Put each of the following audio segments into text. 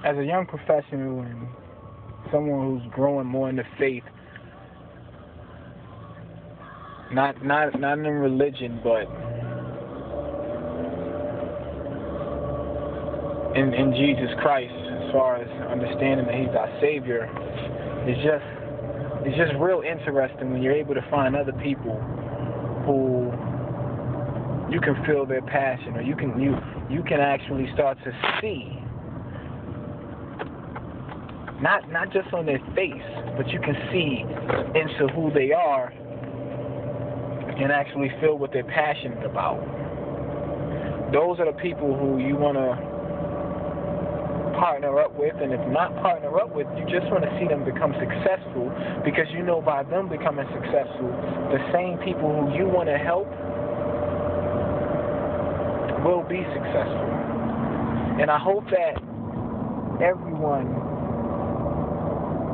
as a young professional and someone who's growing more in the faith, not in religion, but in Jesus Christ, as far as understanding that He's our Savior, it's just real interesting when you're able to find other people who you can feel their passion, or you can actually start to see, not just on their face, but you can see into who they are and actually feel what they're passionate about. Those are the people who you want to partner up with, and if not partner up with, you just want to see them become successful, because you know by them becoming successful, the same people who you want to help will be successful. And I hope that everyone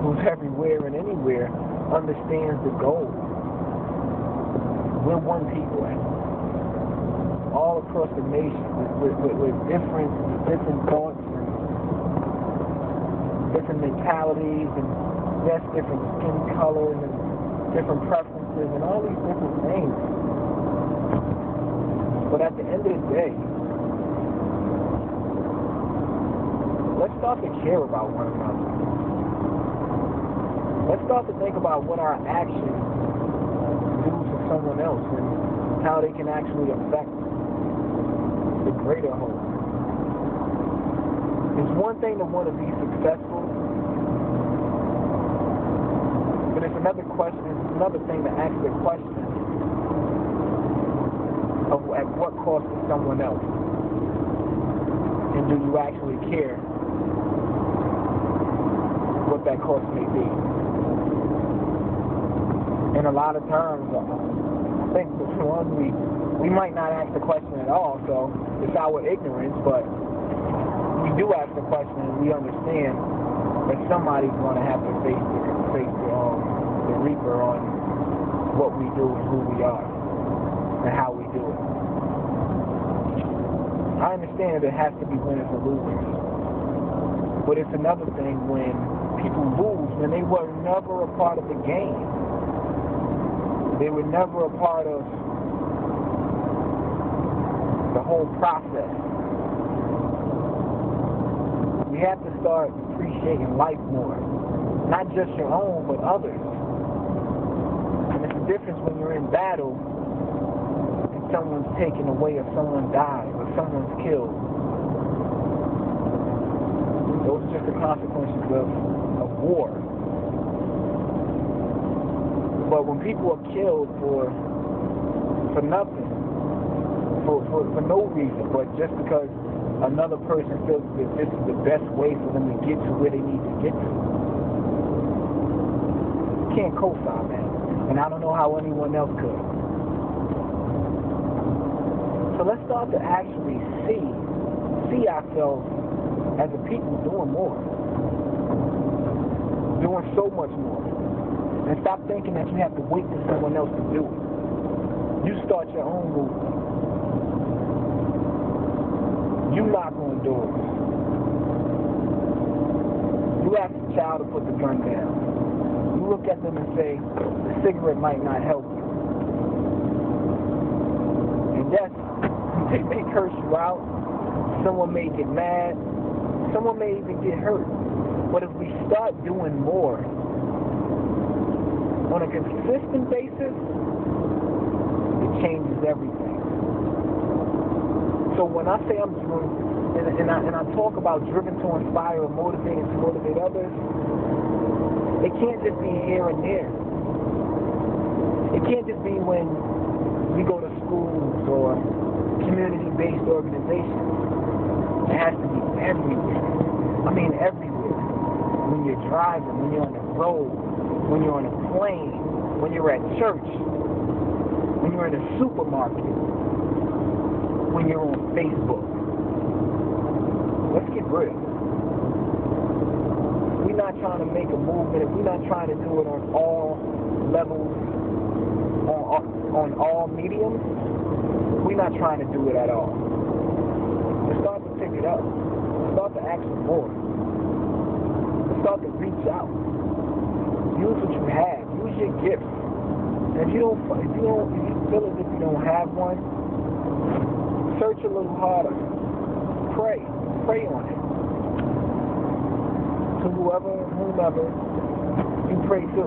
who's everywhere and anywhere understands the goal. We're one people, all across the nation, with different thoughts and different mentalities, and yes, different skin colors and different preferences and all these different things. But at the end of the day, let's start to care about one another. Let's start to think about what our actions do to someone else and how they can actually affect the greater whole. It's one thing to want to be successful, but it's another thing to ask the question of at what cost to someone else, and do you actually care what that cost may be? And a lot of times, I think we might not ask the question at all, so it's our ignorance, but we do ask the question, and we understand that somebody's going to have to face the reaper on what we do and who we are and how we do it. I understand that it has to be winners or losers, but it's another thing when people lose when they were never a part of the game. They were never a part of the whole process. You have to start appreciating life more, not just your own, but others. And it's a difference when you're in battle and someone's taken away, or someone dies, or someone's killed. Those are just the consequences of war. But when people are killed for nothing, for no reason, but just because another person feels that this is the best way for them to get to where they need to get to, you can't co-sign that. And I don't know how anyone else could. So let's start to actually see ourselves as a people doing more, doing so much more. And stop thinking that you have to wait for someone else to do it. You start your own movement. You knock on doors. You ask the child to put the gun down. You look at them and say, the cigarette might not help you. And yes, they may curse you out. Someone may get mad. Someone may even get hurt. But if we start doing more on a consistent basis, it changes everything. So when I say I'm driven, and I talk about driven to inspire or motivate and to motivate others, it can't just be here and there. It can't just be when we go to schools or community-based organizations. It has to be everywhere. I mean everywhere. When you're driving, when you're on the road, when you're on a plane, when you're at church, when you're in a supermarket, when you're on Facebook. Let's get real. We're not trying to make a movement. We're not trying to do it on all levels, on all mediums. We're not trying to do it at all. Let's start to pick it up. Let's start to ask for more. start to reach out. Use what you have. Use your gifts. And if you feel as if you don't have one, search a little harder. Pray on it. To whomever you pray to.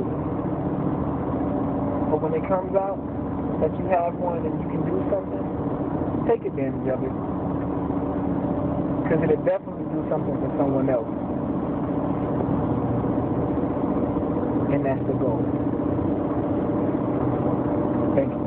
But when it comes out that you have one and you can do something, take advantage of it. Because it'll definitely do something for someone else. And that's the goal. Thank you.